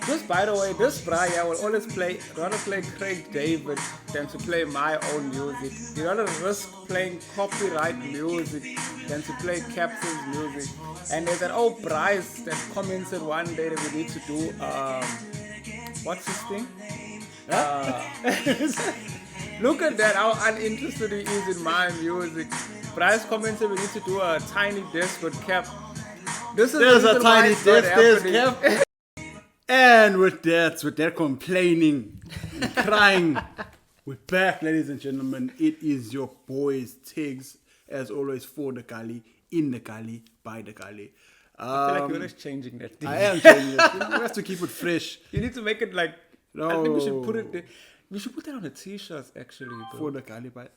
Just by the way, this Brian will always rather play Craig David than to play my own music. He rather risk playing copyright music than to play Captain's music. And there's an old Bryce that commented one day that we need to do what's this thing? Look at that, how uninterested he is in my music. Bryce commented we need to do a tiny disc with Cap. There's a tiny disc, there's Cap. And with that complaining and crying, we're back, ladies and gentlemen. It is your boys, TEGS, as always, for the gully, in the gully, by the gully. I feel like you're just changing that thing. I am changing it. We have to keep it fresh. You need to make it like, No. I think we should put it there. We should put that on the t-shirts, actually, bro. For the gully, but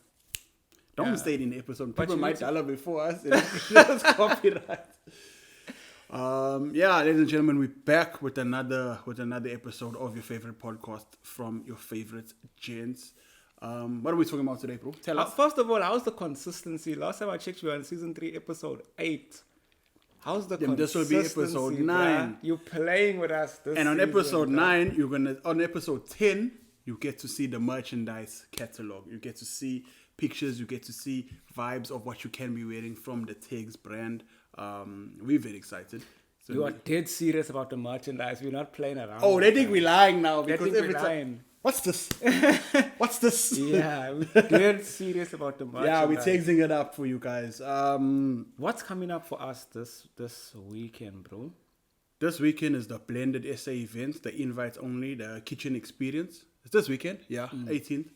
don't say it in the episode. But People you might need to- dollar before us. And it's copyright. Ladies and gentlemen, we're back with another episode of your favorite podcast from your favorite Gents. What are we talking about today, bro? Tell us. First of all, how's the consistency? Last time I checked, you were on season 3, episode 8. How's the Then this will consistency? be episode bruh? 9. You're playing with us this And on season, episode bruh. 9, on episode 10, you get to see the merchandise catalog. You get to see pictures. You get to see vibes of what you can be wearing from the TEGS brand. We're very excited. So You are dead serious about the merchandise. We're not playing around. oh, with they think that. we're lying now They because think every we're time. lying. What's this? What's this? Yeah, we're dead serious about the merchandise. Yeah, we're TEGSing it up for you guys. What's coming up for us this weekend, bro? This weekend is the Blended SA event, the invites only, the kitchen experience. It's this weekend, yeah, 18th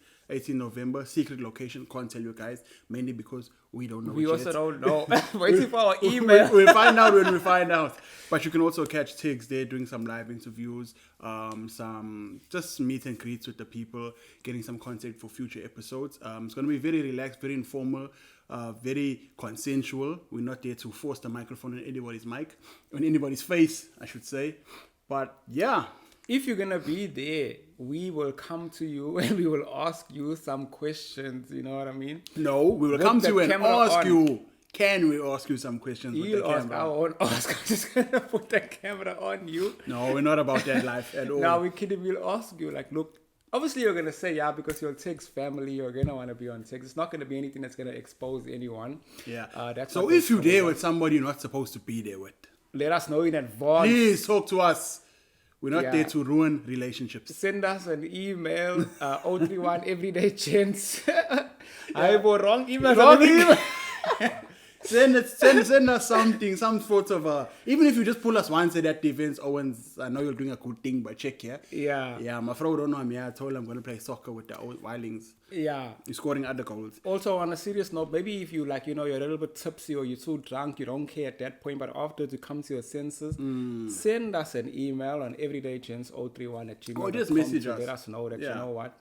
November. Secret location, can't tell you guys, mainly because we don't know We it also yet. don't know. Waiting for our email. We'll find out when we find out. But you can also catch TEGS there doing some live interviews, some just meet and greets with the people, getting some content for future episodes. It's going to be very relaxed, very informal, very consensual. We're not there to force the microphone on anybody's mic, on anybody's face, I should say. But yeah. If you're gonna be there, we will come to you and we will ask you some questions. You know what I mean? No, we will With come to the you and camera ask on. you. Can we ask you some questions with You'll the ask. camera? I won't ask. I'm just gonna put the camera on you. No, we're not about that life at all. Now we kidding. We'll ask you. Like, look. Obviously, you're gonna say yeah because you're TEGS family. You're gonna want to be on TEGS. It's not gonna be anything that's gonna expose anyone. Yeah. That's So what if you're this there is. with somebody you're not supposed to be there with, Let us know in advance. please talk to us. We're not Yeah. there to ruin relationships. Send us an email, 031 Everyday Gents. I have a wrong email. Wrong email. Send us something, some sort of even if you just pull us once at that event, Owens, I know you're doing a good thing, but check here. Yeah. Yeah, my friend don't know me. I told him I'm gonna play soccer with the old Wildlings. Yeah. He's scoring other goals. Also, on a serious note, maybe if you like, you're a little bit tipsy or you're too drunk, you don't care at that point, but after to come to your senses, send us an email on everydaygents031@gmail.com Or just message to us. let us know that, Yeah. you know what,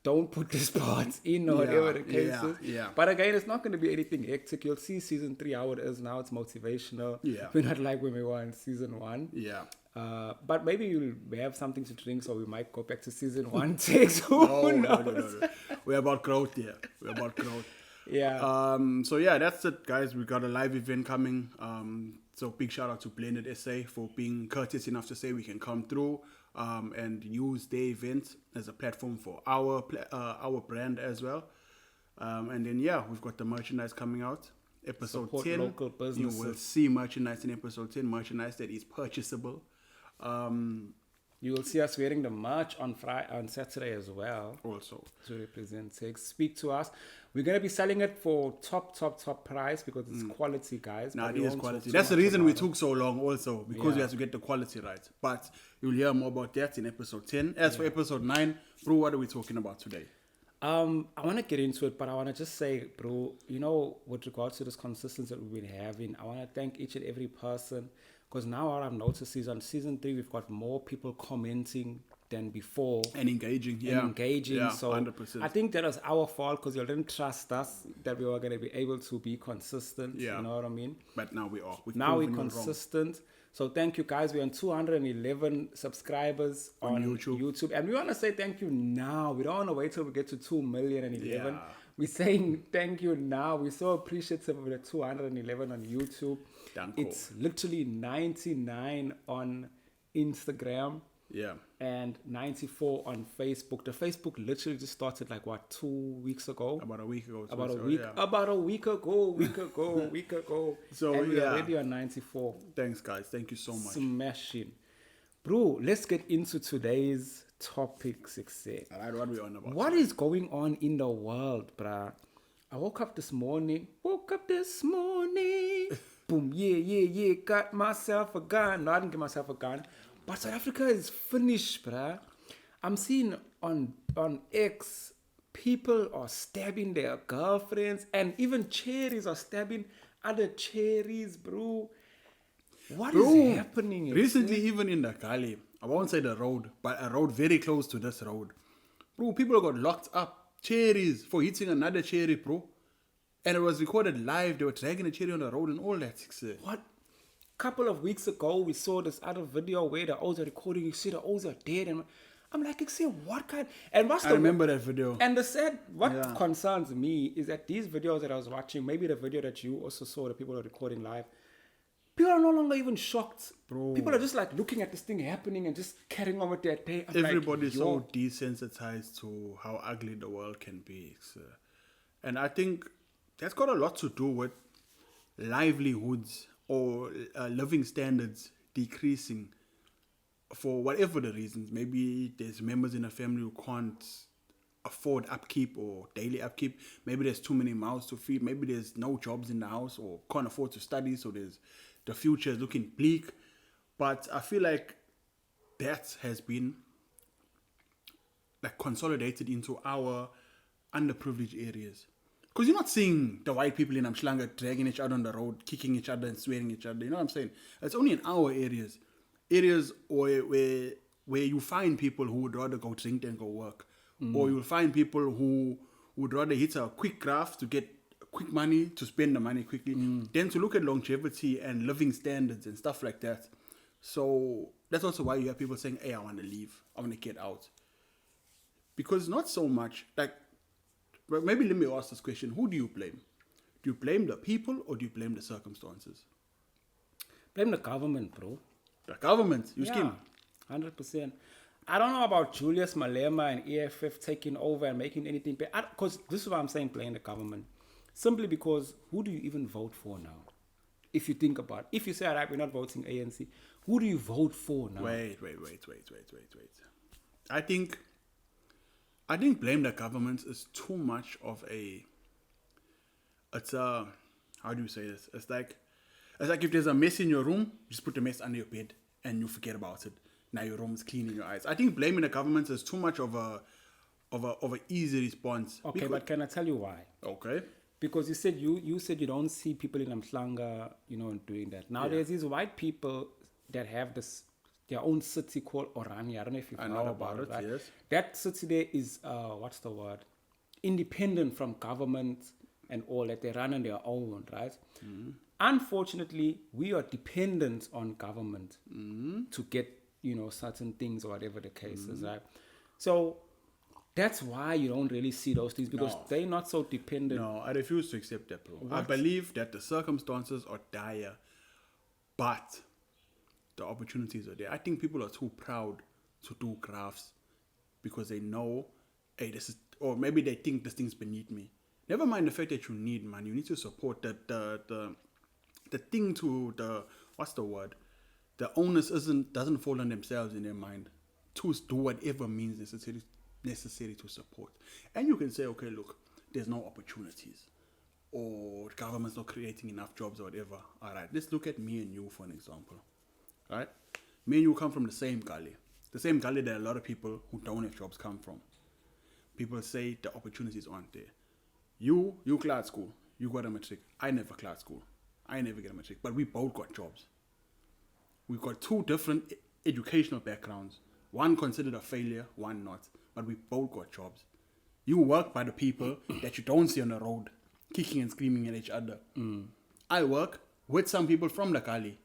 don't put these parts in or Yeah, whatever the case yeah, is. yeah. But again, it's not going to be anything hectic. You'll see season 3 how it is now. It's motivational. Yeah. We're not like when we were in season 1. Yeah. But maybe we have something to drink, so we might go back to season 1 takes. Who knows? No. We're about growth here. We're about growth. Yeah. So yeah, that's it, guys. We got a live event coming. So big shout out to Blended SA for being courteous enough to say we can come through and use their event as a platform for our brand as well. And then yeah, we've got the merchandise coming out. Episode Support 10. local businesses. You will see merchandise in episode 10. Merchandise that is purchasable. You will see us wearing the merch on Saturday as well Also. to represent TEGS. Speak to us. We're going to be selling it for top price because it's quality, guys. Now but it we is won't quality. talk too That's the much reason we about it. took so long also, because we Yeah. have to get the quality right. But you'll hear more about that in episode 10. As for episode 9, bro, what are we talking about today? I want to get into it, but I want to just say, bro, with regards to this consistency that we've been having, I want to thank each and every person, because now what I've noticed is on season 3, we've got more people commenting than before. And engaging, yeah. And engaging. Yeah, So 100%. I think that was our fault because you didn't trust us that we were going to be able to be consistent. Yeah. You know what I mean? But now we are. We've Now we're proven you wrong. consistent. So thank you guys. We're on 211 subscribers on YouTube. And we want to say thank you now. We don't want to wait till we get to 2,011,011. Yeah. We're saying thank you now. We're so appreciative of the 211 on YouTube. Danko. It's literally 99 on Instagram. Yeah. and 94 on Facebook. The Facebook literally just started like what, 2 weeks ago? About a week ago. About a so, week, Yeah. about a week ago, week ago. So, and we're yeah. already on 94. Thanks, guys. Thank you so much. Smashing. Bro, let's get into today's topic, success. All right, what are we on about? What is going on in the world, bruh? I woke up this morning. Boom, yeah. Got myself a gun. No, I didn't get myself a gun. But South Africa is finished, bruh. I'm seeing on X, people are stabbing their girlfriends, and even cherries are stabbing other cherries, bro. What is happening? Recently, even in the Kali, I won't say the road, but a road very close to this road. Bro, people got locked up. Cherries for hitting another cherry, bro. And it was recorded live. They were dragging a cherry on the road and all that. What? Couple of weeks ago, we saw this other video where the O's are recording. You see the O's are dead, and I'm like, what kind? And what's I remember that video. And what concerns me is that these videos that I was watching, maybe the video that you also saw, the people are recording live, people are no longer even shocked. Bro. People are just like looking at this thing happening and just carrying on with their day. Everybody's so desensitized to how ugly the world can be. And I think that's got a lot to do with livelihoods or living standards decreasing for whatever the reasons. Maybe there's members in a family who can't afford upkeep or daily upkeep. Maybe there's too many mouths to feed. Maybe there's no jobs in the house or can't afford to study, so the future is looking bleak. But I feel like that has been like consolidated into our underprivileged areas. Because you're not seeing the white people in Amshlanga dragging each other on the road, kicking each other and swearing each other. You know what I'm saying? It's only in our areas. Areas where you find people who would rather go drink than go work. Or you'll find people who would rather hit a quick graft to get quick money, to spend the money quickly, than to look at longevity and living standards and stuff like that. So that's also why you have people saying, hey, I want to leave. I want to get out. Because not so much, like, well, maybe let me ask this question. Who do you blame? Do you blame the people or do you blame the circumstances? Blame the government, bro. The government? You scheme? 100%. I don't know about Julius Malema and EFF taking over and making anything better. Because this is why I'm saying blame the government. Simply because who do you even vote for now? If you think about it. If you say, all right, we're not voting ANC, who do you vote for now? Wait. I think blame the government is too much of how do you say this? It's like if there's a mess in your room, just put the mess under your bed and you forget about it. Now your room is clean in your eyes. I think blaming the government is too much of a easy response. Okay, but can I tell you why? Okay. Because you said you don't see people in Amhlanga, doing that. Now there's these white people that have their own city called Oranje. I don't know if you've heard about it. Right? Yes. That city there is independent from government and all that. They run on their own, right? Mm-hmm. Unfortunately, we are dependent on government to get certain things or whatever the case is, right? So that's why you don't really see those things because they're not so dependent. No, I refuse to accept that, bro. What? I believe that the circumstances are dire, but the opportunities are there. I think people are too proud to do graphs because they know, hey, this is, or maybe they think this thing's beneath me. Never mind the fact that you need money. You need to support the thing to the, what's the word? The onus doesn't fall on themselves in their mind to do whatever means necessary to support. And you can say, okay, look, there's no opportunities or the government's not creating enough jobs or whatever. All right, let's look at me and you for an example. Right? Me and you come from the same gully that a lot of people who don't have jobs come from. People say the opportunities aren't there. You cleared school. You got a matric. I never cleared school. I never get a matric. But we both got jobs. We've got two different educational backgrounds. One considered a failure, one not. But we both got jobs. You work by the people that you don't see on the road, kicking and screaming at each other. I work with some people from the Kali.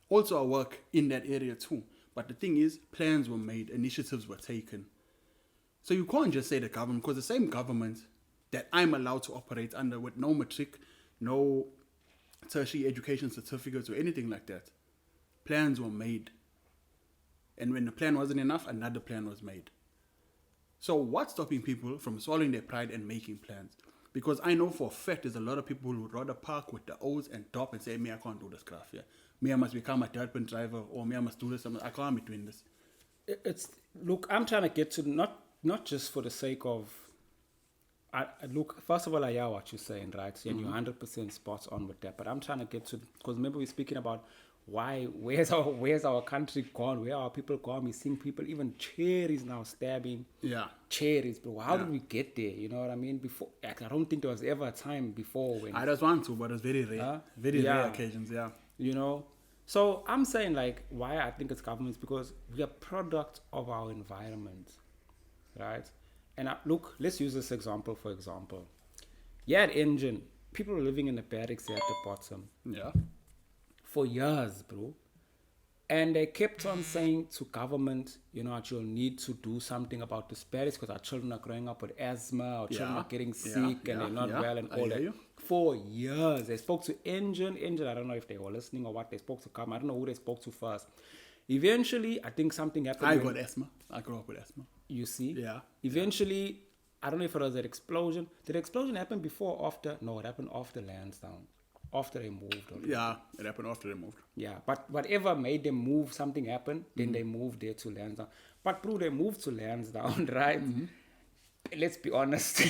Also, I work in that area too. But the thing is, plans were made, initiatives were taken. So you can't just say the government, because the same government that I'm allowed to operate under with no matric, no tertiary education certificates or anything like that, plans were made. And when the plan wasn't enough, another plan was made. So what's stopping people from swallowing their pride and making plans? Because I know for a fact there's a lot of people who would rather park with the O's and top and say, me, I can't do this craft here. Me, I must become a dirt pen driver, or me, I must do this. I can't be doing this. Look, I'm trying to get to not just for the sake of, look, first of all, I hear what you're saying, right? And you're 100% spot on with that. But I'm trying to get to, because remember we're speaking about where's our country gone? Where are our people gone? We're seeing people, even cherries now stabbing. Yeah. Cherries, bro. How did we get there? You know what I mean? Before, I don't think there was ever a time before when. I just want to, but it's very rare. Very rare occasions, yeah. You know? So I'm saying, like, why I think it's governments, because we are product of our environment, right? And look, let's use this example, for example. Yeah, at Engine, people were living in the barracks there at the bottom. Yeah. For years, bro. And they kept on saying to government, you know, that you'll need to do something about this barracks because our children are growing up with asthma, or children are getting sick and they're not well and all that. For years. They spoke to Engine, I don't know if they were listening or what. They spoke to government. I don't know who they spoke to first. Eventually, I think something happened. I got asthma. I grew up with asthma. You see? Yeah. Eventually, I don't know if it was an explosion. Did the explosion happen before or after? No, it happened after Lansdowne. After they moved. Yeah, it happened after they moved. Yeah, but whatever made them move, something happened, then they moved there to Lansdowne. But bro, they moved to Lansdowne, right? Let's be honest.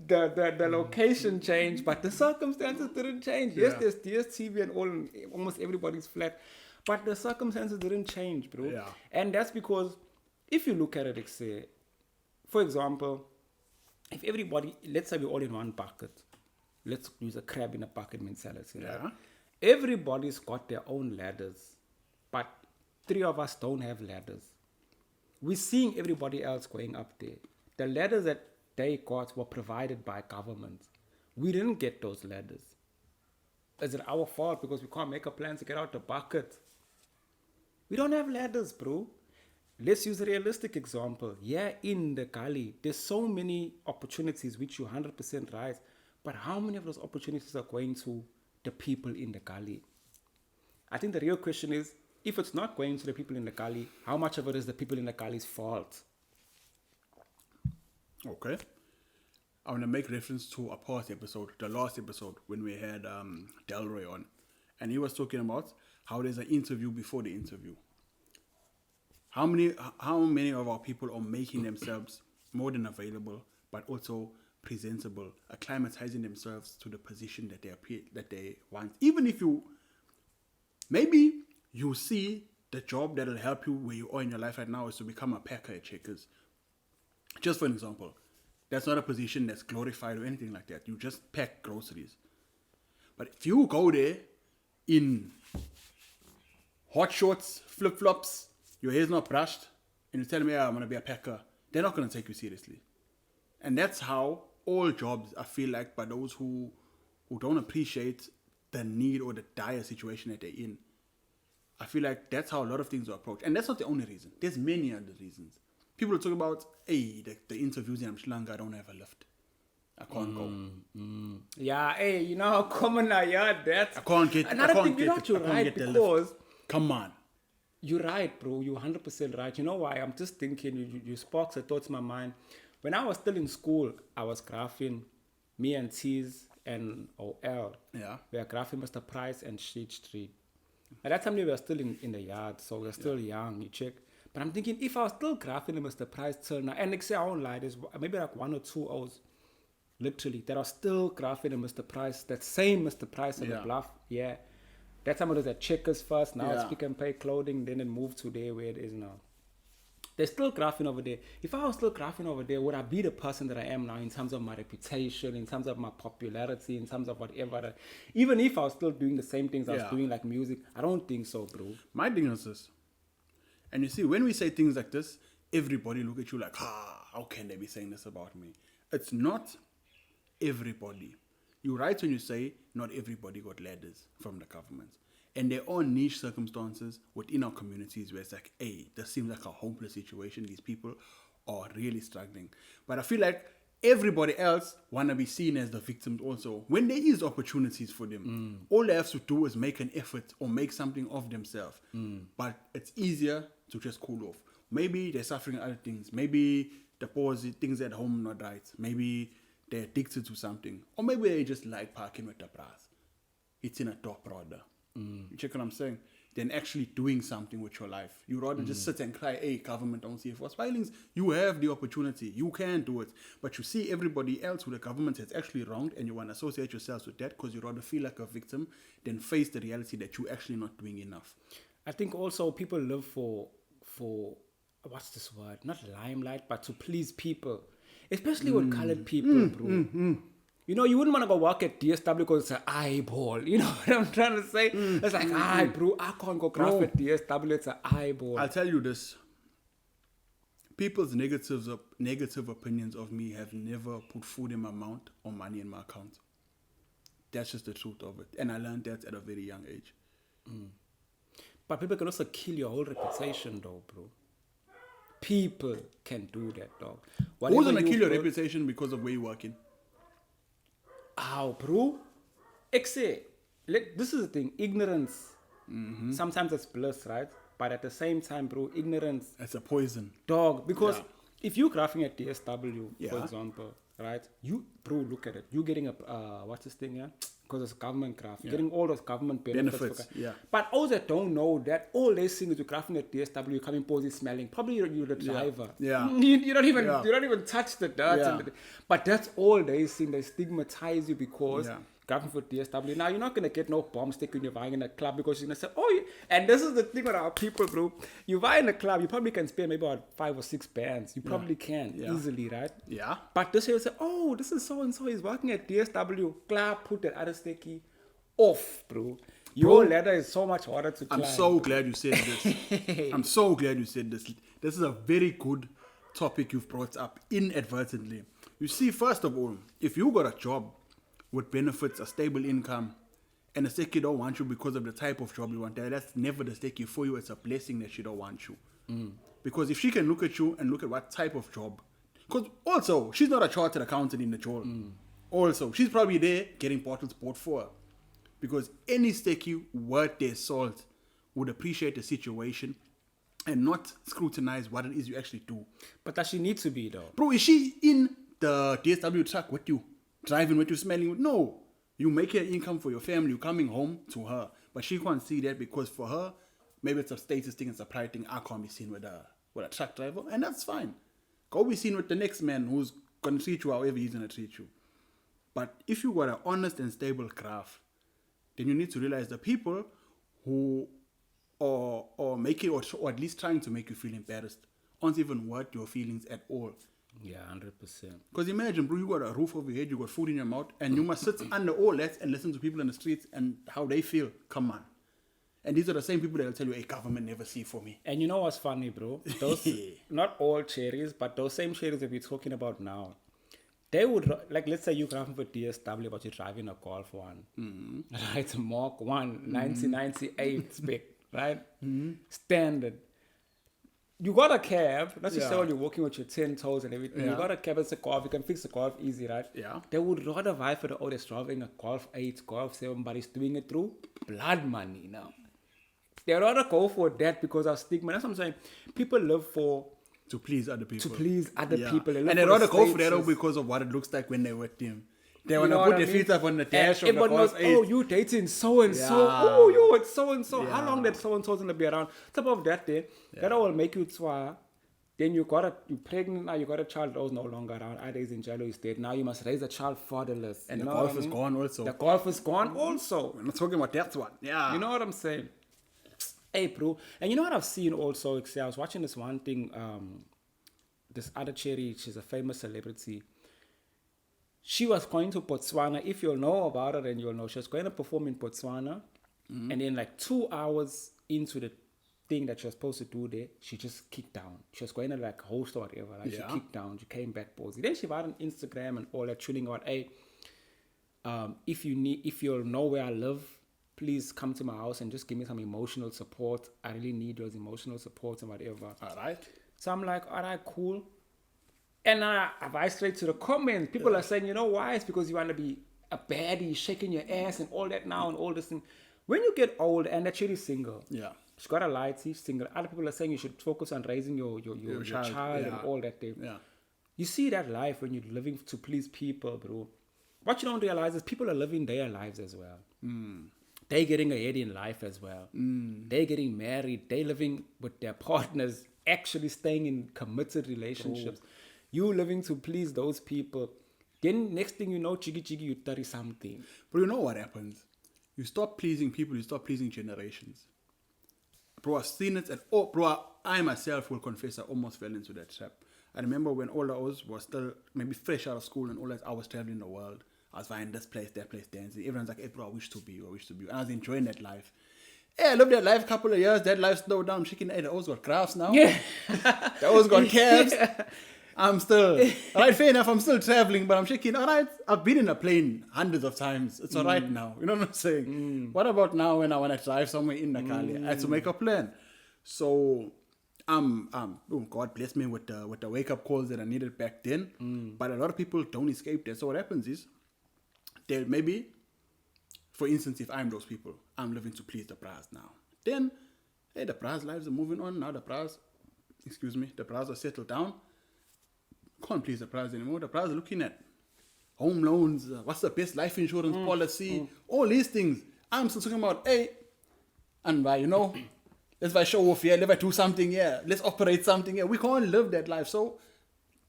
the location changed, but the circumstances didn't change. Yes, there's DSTV and all, almost everybody's flat, but the circumstances didn't change, bro. Yeah. And that's because if you look at it, say, for example, if everybody, let's say we're all in one bucket. Let's use a crab in a bucket mentality. Right? Yeah. Everybody's got their own ladders, but 3 of us don't have ladders. We're seeing everybody else going up there. The ladders that they got were provided by government. We didn't get those ladders. Is it our fault because we can't make a plan to get out the bucket? We don't have ladders, bro. Let's use a realistic example. Yeah, in the gully, there's so many opportunities which you're 100% right. But how many of those opportunities are going to the people in the gully? I think the real question is, if it's not going to the people in the gully, how much of it is the people in the gully's fault? Okay. I want to make reference to a past episode, the last episode, when we had Delroy on. And he was talking about how there's an interview before the interview. How many of our people are making themselves more than available, but also presentable, acclimatizing themselves to the position that they want. Even if maybe you see the job that'll help you where you are in your life right now is to become a packer at Checkers. Just for an example, that's not a position that's glorified or anything like that. You just pack groceries. But if you go there in hot shorts, flip-flops, your hair's not brushed, and you tell me, I'm going to be a packer, they're not going to take you seriously. And that's how all jobs, I feel like, by those who don't appreciate the need or the dire situation that they're in. I feel like that's how a lot of things are approached. And that's not the only reason. There's many other reasons. People talk about, hey, the interviews in Amshlanga, I don't have a lift. I can't go. Yeah, hey, you know how common I heard that. I can't get you're right, because come on. You're right, bro. You're 100% right. You know why? I'm just thinking, you sparked a thought in my mind. When I was still in school, I was graphing, me and T's and OL. Yeah. We were graphing Mr. Price and Sheet Street. At that time, we were still in the yard, so we were still young, you check. But I'm thinking, if I was still graphing Mr. Price till now, and like say I won't lie, there's maybe like 1 or 2 hours, literally, that are still graphing Mr. Price, that same Mr. Price on the bluff, yeah. That time it was at Checkers first, now it's Pick and Pay Clothing, then it moved to there where it is now. They're still graphing over there. If I was still graphing over there, would I be the person that I am now in terms of my reputation, in terms of my popularity, in terms of whatever? Even if I was still doing the same things I was doing, like music, I don't think so, bro. My thing is this. And you see, when we say things like this, everybody look at you like, how can they be saying this about me? It's not everybody. You're right when you say not everybody got ladders from the government. And there are niche circumstances within our communities where it's like, hey, this seems like a hopeless situation. These people are really struggling. But I feel like everybody else want to be seen as the victims also. When there is opportunities for them, all they have to do is make an effort or make something of themselves. But it's easier to just cool off. Maybe they're suffering other things. Maybe the things at home not right. Maybe they're addicted to something. Or maybe they just like parking with the brass. It's in a top order. You check what I'm saying? Than actually doing something with your life. You rather just sit and cry, hey, government don't see force filings. You have the opportunity. You can do it. But you see everybody else who the government has actually wronged and you want to associate yourselves with that because you rather feel like a victim than face the reality that you're actually not doing enough. I think also people live for what's this word? Not limelight, but to please people. Especially with colored people, bro. You know, you wouldn't want to go work at DSW because it's an eyeball. You know what I'm trying to say? It's like, bro, I can't go graph at DSW. It's an eyeball. I'll tell you this. People's negative opinions of me have never put food in my mouth or money in my account. That's just the truth of it. And I learned that at a very young age. But people can also kill your whole reputation, though, bro. People can do that, dog. Who's going to kill your reputation because of where you're working? How, bro? This is the thing. Ignorance. Sometimes it's bliss, right? But at the same time, bro, ignorance. It's a poison. Dog. Because if you're graphing at DSW, for example, right? You, bro, look at it. You're getting a, what's this thing, yeah? Because it's government graph. You're getting all those government benefits. But all that don't know that all they see is you're graphing at DSW, you're coming posy smelling. Probably you're the driver. You don't even touch the dirt. But that's all they see. They stigmatize you because graphing for DSW. Now you're not gonna get no bomb stick when you're buying in a club because you're gonna say, and this is the thing with our people, bro. You buy in a club, you probably can spend maybe about 5 or 6 bands. You probably can easily, right? Yeah. But this will say, this is so and so. He's working at DSW. Club, put that other sticky off, bro. Your ladder is so much harder to climb. I'm so glad you said this. I'm so glad you said this. This is a very good topic you've brought up inadvertently. You see, first of all, if you got a job with benefits, a stable income, and the sticky don't want you because of the type of job you want, that's never the sticky for you. It's a blessing that she don't want you. Because if she can look at you and look at what type of job, because also, she's not a chartered accountant in the job. Also, she's probably there getting bottles bought for her. Because any sticky worth their salt would appreciate the situation and not scrutinize what it is you actually do. But does she need to be, though? Bro, is she in the DSW truck with you? Driving with you, smelling with? No. You make an income for your family. You're coming home to her. But she can't see that because for her, maybe it's a status thing, it's a pride thing. I can't be seen with a truck driver. And that's fine. Go be seen with the next man who's going to treat you however he's going to treat you. But if you got an honest and stable craft, then you need to realize the people who are making or at least trying to make you feel embarrassed aren't even worth your feelings at all. Yeah, 100%. Because imagine, bro, you got a roof over your head, you got food in your mouth, and you must sit under all that and listen to people in the streets and how they feel. Come on. And these are the same people that will tell you, hey, government never see for me. And you know what's funny, bro? Those, not all cherries, but those same cherries that we're talking about now, they would, like, let's say you're driving for DSW, but you're driving a Golf 1. Right? Mark 1, 1998 spec, right? Standard. You got a cab, not just say you're walking with your 10 toes and everything. You got a cab, it's a Golf, you can fix the Golf easy, right? Yeah. They would rather vie for the that's driving a Golf 8, Golf 7, but he's doing it through blood money now. They rather go for that because of stigma. That's what I'm saying. People live for... To please other people. People. And they rather go for that because of what it looks like when they're with them. They want to put their feet up on the dash of the Golf 8. You dating so-and-so. It's so-and-so. How long that so-and-so's going to be around? Top of that day, that will make you twa. Then you're pregnant now, you got a child that was no longer around. Either he's in jail or he's dead. Now you must raise a child fatherless. And the Golf is gone also. The Golf is gone also. We're not talking about that one. Yeah. You know what I'm saying? Hey, bro. And you know what I've seen also? I was watching this one thing. This other cherry, she's a famous celebrity. She was going to Botswana. If you'll know about her, then you'll know. She was going to perform in Botswana. And then like 2 hours into the thing that she was supposed to do there, she just kicked down. She was going to like host or whatever. Like she kicked down. She came back posing. Then she went on Instagram and all that, tuning out, hey, if you'll know where I live, please come to my house and just give me some emotional support. I really need those emotional support and whatever. All right. So I'm like, all right, cool. And I vibe straight to the comments. People are saying, you know why? It's because you want to be a baddie, shaking your ass and all that now and all this thing. When you get old and that shit is single, Yeah. she's got a light, she's single. Other people are saying you should focus on raising your child and all that thing. Yeah. You see that life when you're living to please people, bro. What you don't realize is people are living their lives as well. They're getting ahead in life as well. They're getting married. They're living with their partners, actually staying in committed relationships. You living to please those people. Then next thing you know, chiggy, you 30 something. But you know what happens? You stop pleasing people, you stop pleasing generations. Bro, I've seen it, and I myself will confess I almost fell into that trap. I remember when all I was still maybe fresh out of school and all that, I was traveling the world. I was finding this place, that place, dancing. Everyone's like, hey bro, I wish to be you. And I was enjoying that life. Hey, I lived that life a couple of years, that life slowed down. I'm shaking, hey, that always got graphs now. Yeah. That always got cabs. I'm still, alright, fair enough, I'm still traveling, but I'm shaking, alright, I've been in a plane hundreds of times. It's alright now. You know what I'm saying? What about now when I want to drive somewhere in Nakali? I had to make a plan. So, God bless me with the wake-up calls that I needed back then. But a lot of people don't escape that. So what happens is, they maybe, for instance, if I'm those people, I'm living to please the bras now. Then, hey, the bras lives are moving on. Now the bras are settled down. Can't please the bras anymore. The bras are looking at home loans, what's the best life insurance policy, all these things. I'm still talking about, hey, and by, let's buy show off here, let's do something here, let's operate something here. We can't live that life. So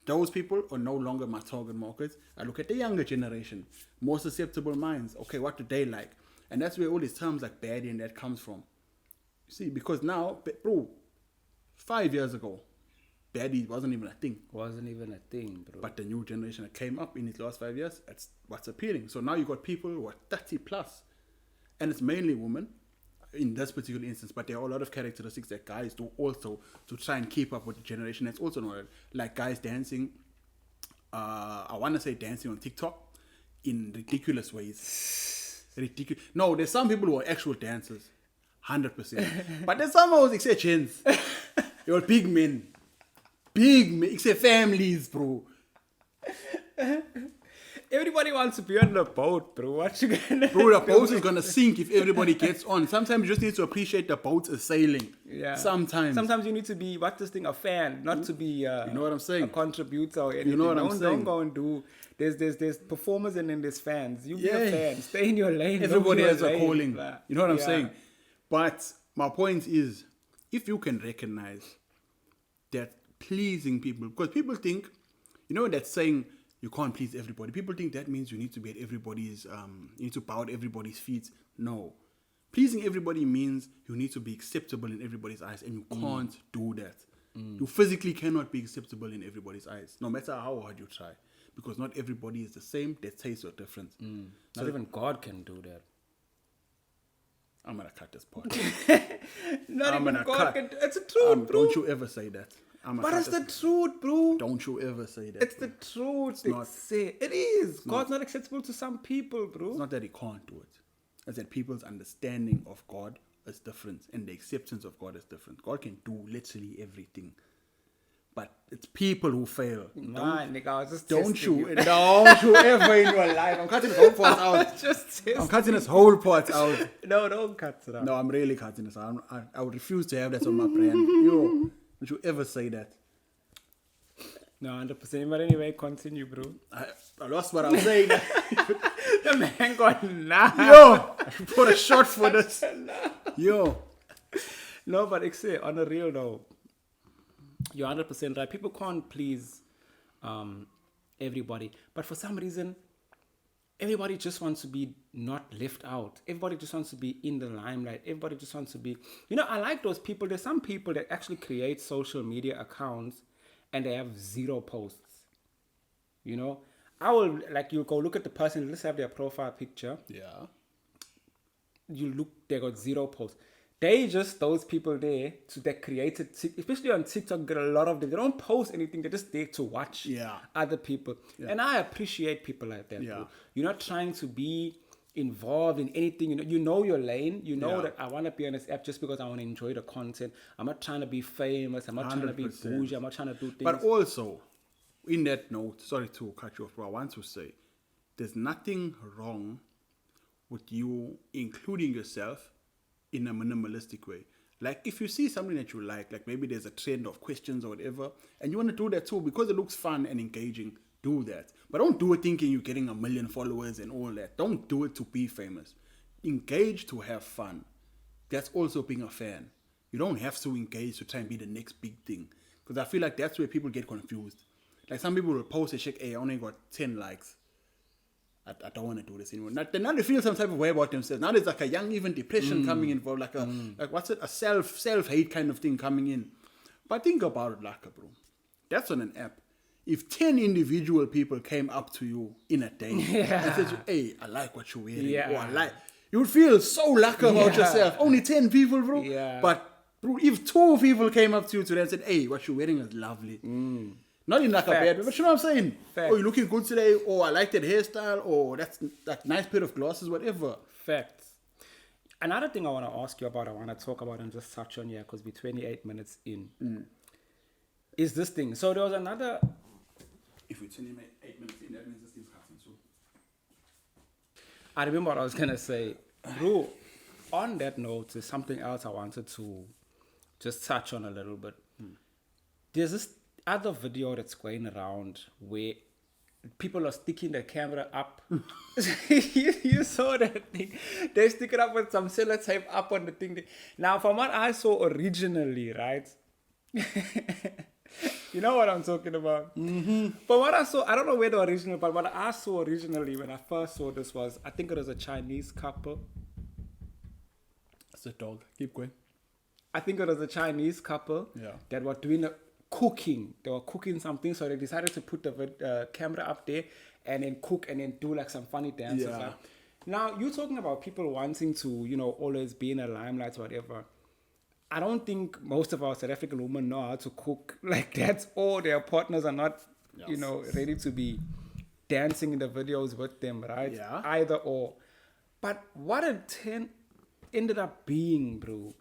those people are no longer my target markets. I look at the younger generation, more susceptible minds. Okay, what do they like? And that's where all these terms like baddie and that comes from. You see, because now, bro, 5 years ago, baddie wasn't even a thing. Wasn't even a thing, bro. But the new generation that came up in these last 5 years, that's what's appealing. So now you got people who are 30 plus. And it's mainly women in this particular instance, but there are a lot of characteristics that guys do also to try and keep up with the generation that's also not like guys dancing. I want to say dancing on TikTok in ridiculous ways. Ridiculous. No, there's some people who are actual dancers, 100%. But there's some who say Gents. You're big men. Big men. It's families, bro. Everybody wants to be on the boat, bro. What you gonna Bro, the boat is gonna sink if everybody gets on. Sometimes you just need to appreciate the boat is sailing. Yeah. Sometimes you need to be a fan, not to be you know what I'm saying? a contributor or anything. You know what I'm saying? Don't go and do. There's performers and then there's fans. You be a fan. Stay in your lane. Everybody has a lane, calling. blah. You know what I'm saying? But my point is, if you can recognize that pleasing people, because people think, that saying you can't please everybody. People think that means you need to be at everybody's, you need to bow at everybody's feet. No. Pleasing everybody means you need to be acceptable in everybody's eyes, and you can't do that. You physically cannot be acceptable in everybody's eyes, no matter how hard you try. Because not everybody is the same, their tastes are different. Not even God can do that. I'm going to cut this part. Not even God can. It's the truth, bro. Don't you ever say that. But it's the truth, bro. Don't you ever say that. It's the truth. It is. God's not acceptable to some people, bro. It's not that he can't do it. It's that people's understanding of God is different and the acceptance of God is different. God can do literally everything. But it's people who fail. Nigga, I was just don't you you. Don't you ever in your life. I'm cutting this whole part out. I'm cutting this whole part out. No, don't cut it out. No, I'm really cutting this out. I would refuse to have that on my brand. Don't you ever say that. No, 100%. But anyway, continue, bro. I lost what I was saying. The man got nah. Yo, I put a shot for this. Yo. No, but on a real though, you're 100% right. People can't please everybody. But for some reason, everybody just wants to be not left out. Everybody just wants to be in the limelight. Everybody just wants to be... I like those people. There's some people that actually create social media accounts and they have 0 posts. I will... you go look at the person, let's have their profile picture. Yeah. You look, they got 0 posts. They just, those people there, that created, especially on TikTok, get a lot of them. They don't post anything. They're just there to watch other people. Yeah. And I appreciate people like that. Yeah. You're not trying to be involved in anything. You know your lane. You know that I want to be on this app just because I want to enjoy the content. I'm not trying to be famous. I'm not 100%. Trying to be bougie. I'm not trying to do things. But also, in that note, sorry to cut you off, but I want to say there's nothing wrong with you including yourself in a minimalistic way. Like if you see something that you like maybe there's a trend of questions or whatever, and you want to do that too because it looks fun and engaging, do that. But don't do it thinking you're getting 1 million followers and all that. Don't do it to be famous. Engage to have fun. That's also being a fan. You don't have to engage to try and be the next big thing. Because I feel like that's where people get confused. Like some people will post and check, hey, I only got 10 likes. I don't want to do this anymore. Now they feel some type of way about themselves. Now there's like a young even depression coming in, for like what's it? A self-hate kind of thing coming in. But think about it, Laka, bro. That's on an app. If 10 individual people came up to you in a day and said, hey, I like what you're wearing, or I like, you would feel so lucky about yourself. Only 10 people, bro. Yeah. But bro, if 2 people came up to you today and said, hey, what you're wearing is lovely. Not in like a bad way, but you know what I'm saying? Facts. Oh, you're looking good today, or I like that hairstyle, or that's that nice pair of glasses, whatever. Facts. Another thing I want to ask you about, I want to talk about and just touch on here, because we're 28 minutes in, is this thing. So there was another... If we're 28 minutes in, that means this thing's cutting too. I remember what I was going to say. Bro, on that note, there's something else I wanted to just touch on a little bit. There's this other video that's going around where people are sticking the camera up. you saw that thing. They stick it up with some sellotape up on the thing. Now, from what I saw originally, right? You know what I'm talking about? From what I saw, I don't know where the original, but what I saw originally when I first saw this was, I think it was a Chinese couple. It's a dog. Keep going. I think it was a Chinese couple that were doing cooking. They were cooking something, so they decided to put the camera up there and then cook and then do like some funny dances. Yeah. Right? Now, you're talking about people wanting to, always be in a limelight or whatever. I don't think most of our South African women know how to cook like that, or their partners are not, ready to be dancing in the videos with them, right? Yeah. Either or. But what it ended up being, bro,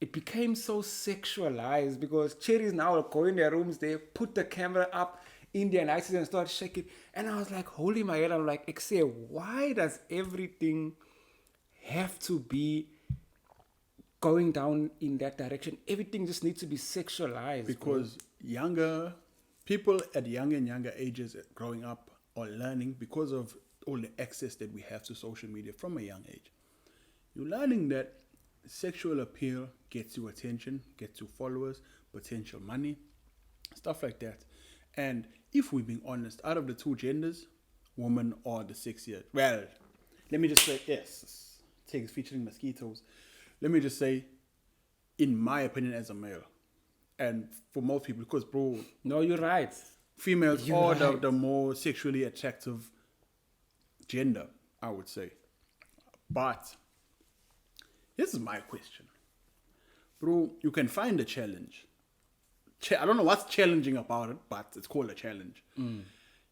it became so sexualized because cherries now go in their rooms, they put the camera up in their nights and start shaking. And I was like, holy my head, I'm like, Excel, why does everything have to be going down in that direction? Everything just needs to be sexualized. Because younger people at younger and younger ages growing up or learning because of all the access that we have to social media from a young age. You're learning that sexual appeal gets you attention, gets you followers, potential money, stuff like that. And if we're being honest, out of the two genders, women are the sexier. Well, let me just say, yes, TEGS featuring mosquitoes. Let me just say, in my opinion as a male, and for most people, because bro... No, you're right. Females are the more sexually attractive gender, I would say. But... this is my question. Bro, you can find a challenge. I don't know what's challenging about it, but it's called a challenge.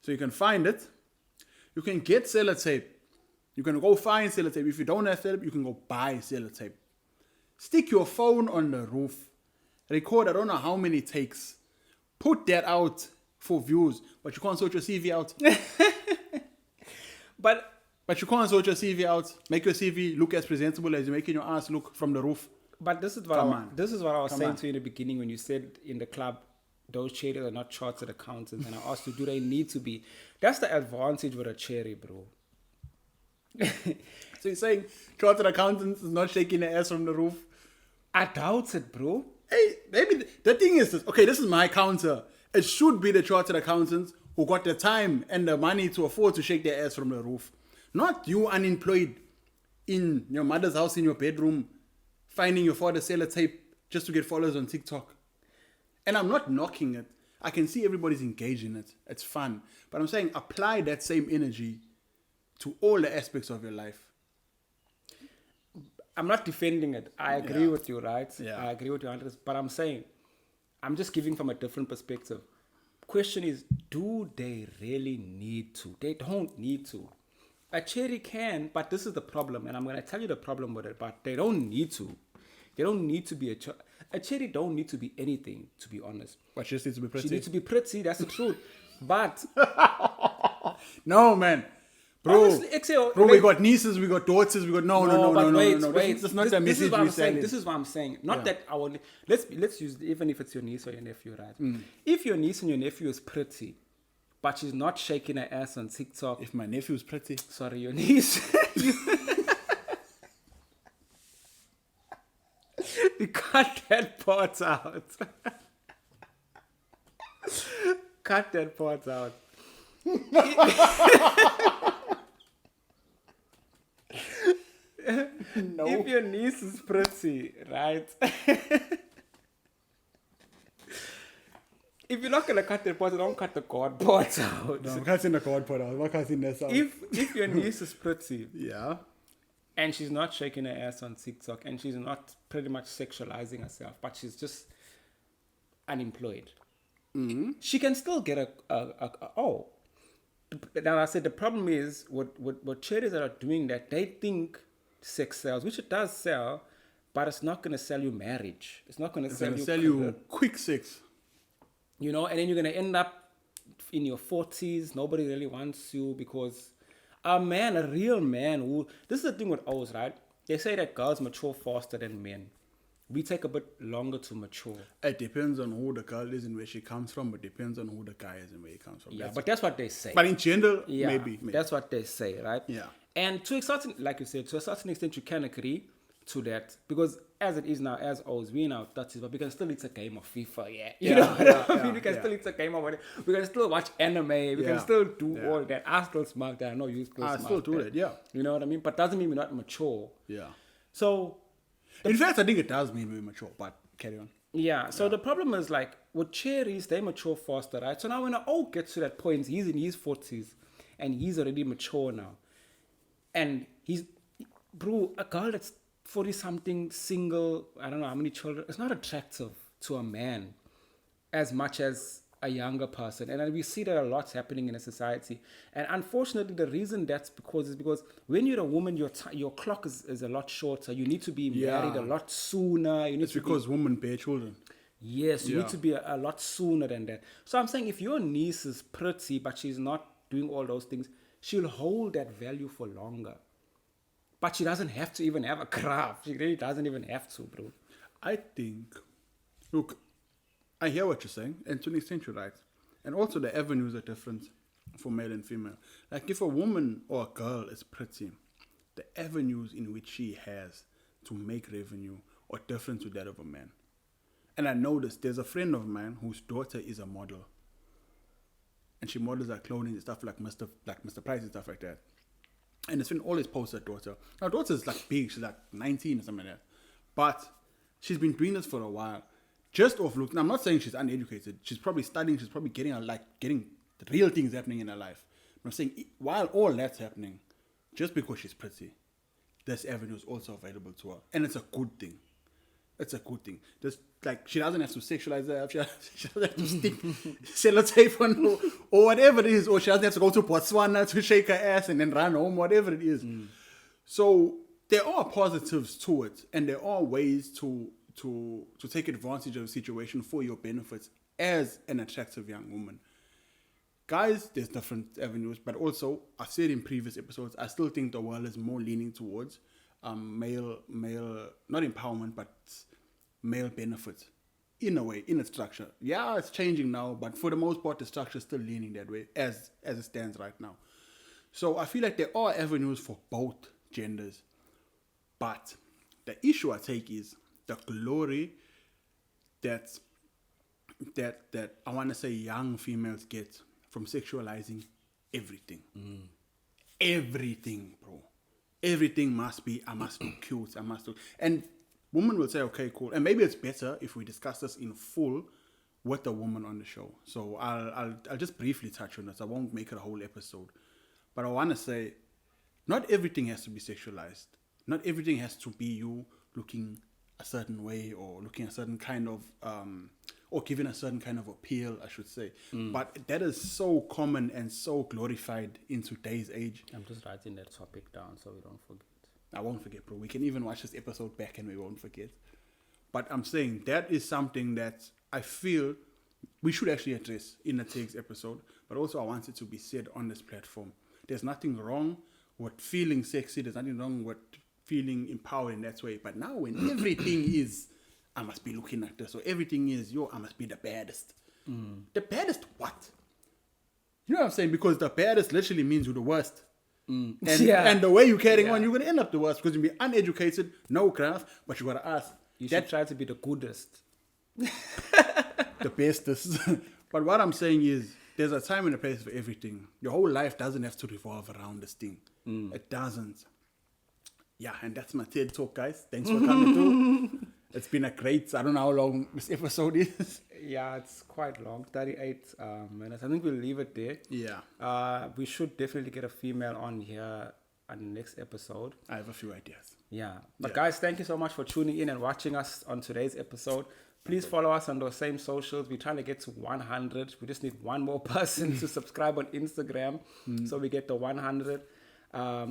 So you can find it. You can get sellotape. You can go find sellotape. If you don't have sellotape, you can go buy sellotape. Stick your phone on the roof. Record, I don't know how many takes. Put that out for views. But you can't sort your CV out. But you can't sort your CV out, make your CV look as presentable as you're making your ass look from the roof. But this is what I was saying to you in the beginning when you said in the club, those cherries are not chartered accountants. And I asked you, do they need to be? That's the advantage with a cherry, bro. So you're saying chartered accountants is not shaking their ass from the roof? I doubt it, bro. Hey, maybe the thing is this. Okay, this is my counter. It should be the chartered accountants who got the time and the money to afford to shake their ass from the roof. Not you unemployed in your mother's house in your bedroom, finding your father sellotape just to get followers on TikTok. And I'm not knocking it. I can see everybody's engaged in it. It's fun. But I'm saying apply that same energy to all the aspects of your life. I'm not defending it. I agree with you, right? Yeah. I agree with you, Andres. But I'm saying, I'm just giving from a different perspective. Question is, do they really need to? They don't need to. A cherry can, but this is the problem, and I'm going to tell you the problem with it, but they don't need to. They don't need to be a cherry don't need to be anything, to be honest. But she just needs to be pretty. She needs to be pretty, that's the truth. But No, man. Bro, honestly, bro, we got nieces, we got daughters, we got no. but wait. That's not the This is message what we're I'm saying. selling. This is what I'm saying. Not Yeah. that I will. Let's use even if it's your niece or your nephew, right? If your niece and your nephew is pretty, but she's not shaking her ass on TikTok. If my nephew's pretty. Sorry, your niece. You cut that part out. Cut that part out. No. If your niece is pretty, right? If you're not gonna cut that part, don't cut the God part out. No, I can't see the cord put out. I can't see this out. If your niece is pretty Yeah. and she's not shaking her ass on TikTok and she's not pretty much sexualizing herself, but she's just unemployed, she can still get a. Now I said the problem is what charities that are doing that, they think sex sells, which it does sell, but it's not gonna sell you marriage. It's not gonna It's sell gonna you sell you quick sex. you know, and then you're gonna end up in your 40s. Nobody really wants you because a real man who. This is the thing with O's, right? They say that girls mature faster than men. We take a bit longer to mature. It depends on who the girl is and where she comes from. It depends on who the guy is and where he comes from. Yeah, but that's what they say. But in general, Yeah, maybe. that's what they say, right? Yeah. And to a certain, like you said, to a certain extent, you can agree to that because as it is now, as always, we in our 30s, but we can still eat a game of FIFA, yeah. You know what I mean? We can still eat a game of whatever. We can still watch anime. We can still do all that. I still smack that. I know you still I smack still do that. it, yeah. You know what I mean? But doesn't mean we're not mature. Yeah. So In fact, I think it does mean we're mature, but carry on. yeah, so the problem is like with cherries, they mature faster, right? So now when an old gets to that point, he's in his 40s and he's already mature now. And bro, a girl that's 40 something, single, I don't know how many children, it's not attractive to a man as much as a younger person. And we see that a lot's happening in a society. And unfortunately, the reason that's because when you're a woman, your clock is a lot shorter. You need to be married a lot sooner. You need It's because women bear children. Yes, you need to be a lot sooner than that. So I'm saying if your niece is pretty, but she's not doing all those things, she'll hold that value for longer. But she doesn't have to even have a craft. She really doesn't even have to, bro. I think, look, I hear what you're saying, and to an extent you're right. And also the avenues are different for male and female. Like if a woman or a girl is pretty, the avenues in which she has to make revenue are different to that of a man. And I noticed there's a friend of mine whose daughter is a model. And she models her clothing and stuff like Mr. Price and stuff like that. And this friend always posts her daughter. Her daughter's like big, she's like 19 or something like that. But she's been doing this for a while. Just off look. Now, I'm not saying she's uneducated. She's probably studying. She's probably getting the real things happening in her life. But I'm saying while all that's happening, just because she's pretty, this avenue is also available to her, and it's a good thing. It's a good thing. Just like she doesn't have to sexualize her. She doesn't have to stick sellotape on or whatever it is, or she doesn't have to go to Botswana to shake her ass and then run home, whatever it is. So there are positives to it, and there are ways to take advantage of the situation for your benefits as an attractive young woman. Guys, there's different avenues, but also, I've said in previous episodes, I still think the world is more leaning towards male, not empowerment, but male benefits in a way, in a structure. Yeah, it's changing now, but for the most part, the structure is still leaning that way as it stands right now. So I feel like there are avenues for both genders, but the issue I take is the glory that I want to say young females get from sexualizing everything. Everything, bro. Everything must be, I must be cute, I must do. And women will say, okay, cool. And maybe it's better if we discuss this in full with a woman on the show. So I'll just briefly touch on this. I won't make it a whole episode. But I want to say, not everything has to be sexualized. Not everything has to be you looking a certain way or looking a certain kind of, or giving a certain kind of appeal, I should say. But that is so common and so glorified in today's age. I'm just writing that topic down so we don't forget. I won't forget, bro. We can even watch this episode back and we won't forget. But I'm saying that is something that I feel we should actually address in the TEGS episode but also I want it to be said on this platform. There's nothing wrong with feeling sexy. There's nothing wrong with feeling empowered in that way. But now when everything is, I must be looking like this, or everything is, I must be the baddest. The baddest what? You know what I'm saying? Because the baddest literally means you're the worst. And the way you're carrying on, you're going to end up the worst because you'll be uneducated, no craft, but you got to ask. You should try to be the goodest. The bestest. But what I'm saying is, there's a time and a place for everything. Your whole life doesn't have to revolve around this thing. It doesn't. Yeah, and that's my TED Talk, guys. Thanks for coming through. It's been a great, I don't know how long this episode is. Yeah, it's quite long, 38 minutes. I think we'll leave it there. Yeah. We should definitely get a female on here on the next episode. I have a few ideas. Yeah. But guys, thank you so much for tuning in and watching us on today's episode. Please follow us on those same socials. We're trying to get to 100. We just need one more person to subscribe on Instagram so we get to 100.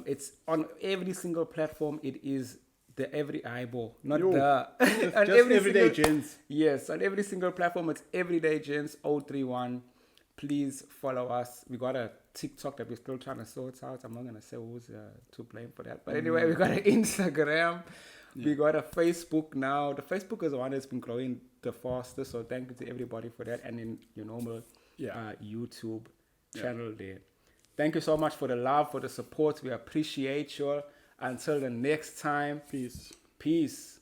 It's on every single platform. It is the Every Eyeball, not the just Everyday Gents. Yes, on every single platform, it's Everyday Gents 031. Please follow us. We got a TikTok that we're still trying to sort out. I'm not gonna say who's to blame for that, but anyway, we got an Instagram. We got a Facebook now. The Facebook is the one that's been growing the fastest. So thank you to everybody for that, and in your normal YouTube channel there. Thank you so much for the love, for the support. We appreciate you. Until the next time. Peace. Peace.